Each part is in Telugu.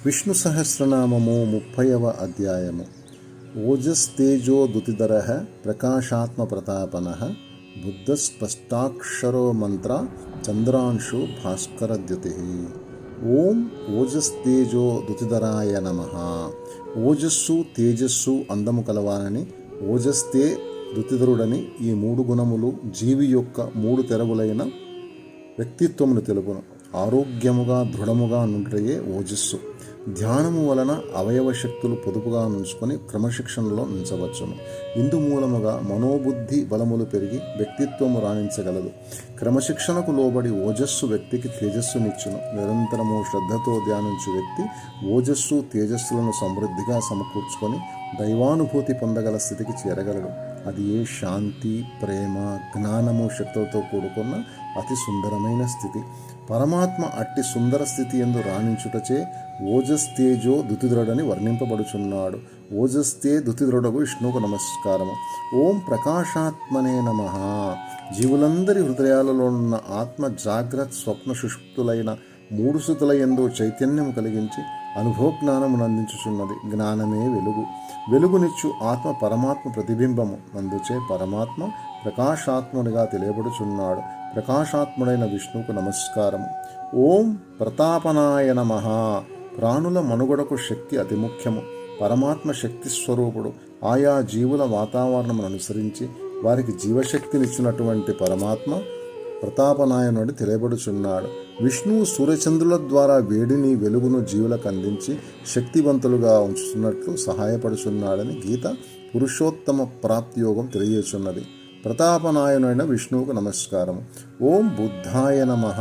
విష్ణు సహస్రనామము 30వ అధ్యాయము. ఓజస్తేజో దుతిధరః ప్రకాశాత్మ ప్రతాపనః బుద్ధస్పష్టాక్షరో మంత్ర చంద్రాంశు భాస్కరద్యుతిః. ఓం ఓజస్తేజో దుతిధరాయ నమః. ఓజస్సు తేజస్సు అందము కలవాలని, ఓజస్తే దుతిధరుడని ఈ మూడు గుణములు జీవి యొక్క మూడు తెరవులైన వ్యక్తిత్వమును తెలుపును. ఆరోగ్యముగా దృఢముగా నుండియే ఓజస్సు. ధ్యానము వలన అవయవ శక్తులు పొదుపుగా నుంచుకొని క్రమశిక్షణలో ఉంచవచ్చును. ఇందు మూలముగా మనోబుద్ధి బలములు పెరిగి వ్యక్తిత్వము రాణించగలదు. క్రమశిక్షణకు లోబడి ఓజస్సు వ్యక్తికి తేజస్సునిచ్చును. నిరంతరము శ్రద్ధతో ధ్యానించు వ్యక్తి ఓజస్సు తేజస్సులను సమృద్ధిగా సమకూర్చుకొని దైవానుభూతి పొందగల స్థితికి చేరగలడు. అది ఏ శాంతి, ప్రేమ, జ్ఞానము శక్తులతో కూడుకున్న అతి సుందరమైన స్థితి. పరమాత్మ అట్టి సుందర స్థితి యందు రాణించుటచే ఓజస్తేజో దుతిధరుడని వర్ణింపబడుచున్నాడు. ఓజస్తే దుతిధరుడకు విష్ణువుకు నమస్కారము. ఓం ప్రకాశాత్మనే నమః. జీవులందరి హృదయాలలో ఉన్న ఆత్మ జాగ్రత్త స్వప్న సుషుప్తులైన మూడు స్థితుల యందు చైతన్యము కలిగించి అనుభవజ్ఞానమును అందించుచున్నది. జ్ఞానమే వెలుగు. వెలుగునిచ్చు ఆత్మ పరమాత్మ ప్రతిబింబము. అందుచే పరమాత్మ ప్రకాశాత్మునిగా తెలియబడుచున్నాడు. ప్రకాశాత్ముడైన విష్ణువుకు నమస్కారము. ఓం ప్రతాపనాయ నమః. ప్రాణుల మనుగడకు శక్తి అతి ముఖ్యము. పరమాత్మ శక్తి స్వరూపుడు. ఆయా జీవుల వాతావరణమును అనుసరించి వారికి జీవశక్తినిచ్చినటువంటి పరమాత్మ ప్రతాపనాయనుడి తెలియబడుచున్నాడు. విష్ణువు సూర్యచంద్రుల ద్వారా వేడిని వెలుగును జీవులకు అందించి శక్తివంతులుగా ఉంచుతున్నట్లు సహాయపడుచున్నాడని గీత పురుషోత్తమ ప్రాప్తియోగం తెలియజేస్తున్నది. ప్రతాపనాయనుడైన విష్ణువుకు నమస్కారము. ఓం బుద్ధాయ నమః.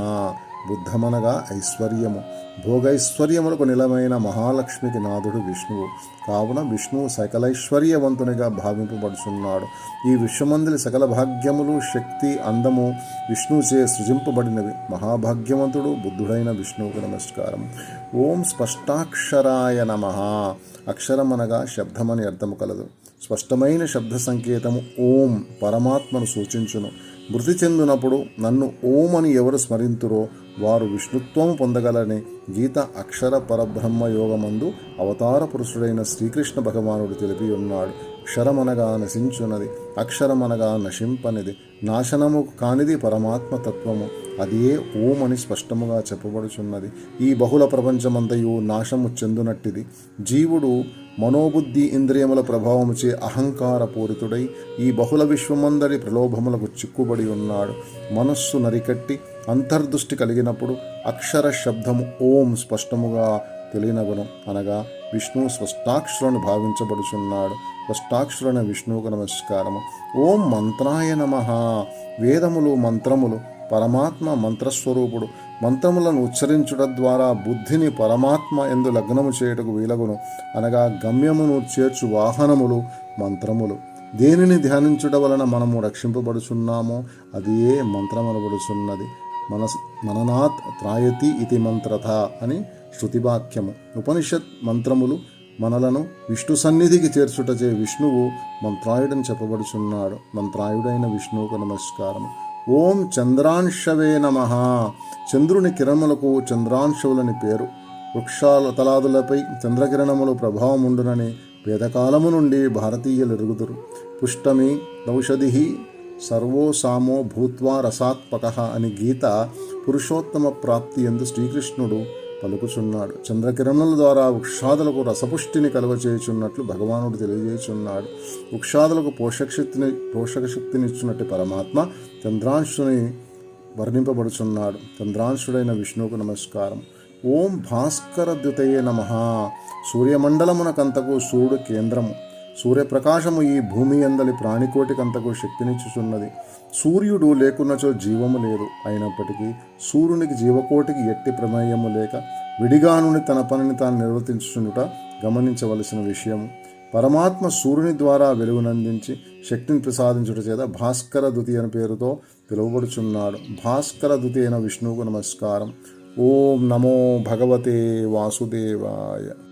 బుద్ధమనగా ఐశ్వర్యము. భోగైశ్వర్యములకు నిలమైన మహాలక్ష్మికి నాథుడు విష్ణువు. కావున విష్ణువు సకలైశ్వర్యవంతునిగా భావింపబడుచున్నాడు. ఈ విశ్వమందులి సకల భాగ్యములు, శక్తి, అందము విష్ణువుచే సృజింపబడినవి. మహాభాగ్యవంతుడు బుద్ధుడైన విష్ణువుకు నమస్కారం. ఓం స్పష్టాక్షరాయ నమః. అక్షరమనగా శబ్దమని అర్థము కలదు. స్పష్టమైన శబ్ద సంకేతము ఓం పరమాత్మను సూచించును. మృతి చెందినప్పుడు నన్ను ఓం అని ఎవరు స్మరింతురో వారు విష్ణుత్వము పొందగలని గీత అక్షర పరబ్రహ్మ యోగమందు అవతార పురుషుడైన శ్రీకృష్ణ భగవానుడు తెలిపి ఉన్నాడు. క్షరమనగా నశించున్నది, అక్షరమనగా నశింపనిది, నాశనము కానిది పరమాత్మ తత్వము. అదే ఓం అని స్పష్టముగా చెప్పబడుచున్నది. ఈ బహుళ ప్రపంచమంతయు నాశము చెందునట్టిది. జీవుడు మనోబుద్ధి ఇంద్రియముల ప్రభావముచే అహంకార పూరితుడై ఈ బహుళ విశ్వమందరి ప్రలోభములకు చిక్కుబడి ఉన్నాడు. మనస్సు నరికట్టి అంతర్దృష్టి కలిగినప్పుడు అక్షర శబ్దము ఓం స్పష్టముగా తెలియనగును. అనగా విష్ణువు స్పష్టాక్షరుని భావించబడుచున్నాడు. స్పష్టాక్షరుని విష్ణువుకు నమస్కారము. ఓం మంత్రాయ నమః. వేదములు మంత్రములు. పరమాత్మ మంత్రస్వరూపుడు. మంత్రములను ఉచ్చరించుట ద్వారా బుద్ధిని పరమాత్మ ఎందు లగ్నము చేయుటకు వీలగును. అనగా గమ్యమును చేర్చు వాహనములు మంత్రములు. దేనిని ధ్యానించుట వలన మనము రక్షింపబడుచున్నామో అది ఏ మంత్రమనబడుచున్నది. మననాత్ త్రాయతి ఇతి మంత్రత అని శృతివాక్యము. ఉపనిషత్ మంత్రములు మనలను విష్ణు సన్నిధికి చేర్చుటచే విష్ణువు మంత్రాయుడని చెప్పబడుచున్నాడు. మంత్రాయుడైన విష్ణువుకు నమస్కారము. ఓం చంద్రాంశవే నమః. చంద్రుని కిరణములకు చంద్రాంశవులని పేరు. వృక్షాల తలాదులపై చంద్రకిరణములు ప్రభావముండునని వేదకాలము నుండి భారతీయులు ఎరుగుదురు. పుష్టమి ఔషధి సర్వో సామో భూత్వా రసాత్మకః అని గీత పురుషోత్తమ ప్రాప్తి యందు శ్రీకృష్ణుడు పలుకుచున్నాడు. చంద్రకిరణముల ద్వారా వృక్షాదులకు రసపుష్టిని కలుగచేయుచున్నట్లు భగవానుడు తెలియజేయుచున్నాడు. వృక్షాదులకు పోషకశక్తినిచ్చున్నట్టు పరమాత్మ చంద్రాంశుని వర్ణింపబడుచున్నాడు. చంద్రాంశుడైన విష్ణువుకు నమస్కారం. ఓం భాస్కరద్యుతయే నమః. సూర్యమండలమునకంతకు సూర్యుడు కేంద్రము. సూర్యప్రకాశము ఈ భూమి అందలి ప్రాణికోటికంతకు శక్తినిచ్చుచున్నది. సూర్యుడు లేకున్నచో జీవము లేదు. అయినప్పటికీ సూర్యునికి జీవకోటికి ఎట్టి ప్రమేయము లేక విడిగానుని తన పనిని తాను నిర్వర్తించుచునుట గమనించవలసిన విషయము. పరమాత్మ సూర్యుని ద్వారా వెలుగునందించి శక్తిని ప్రసాదించుట చేత భాస్కర దుతి అనే పేరుతో పిలువబడుచున్నాడు. భాస్కర దుతి అయిన విష్ణువుకు నమస్కారం. ఓం నమో భగవతే వాసుదేవాయ.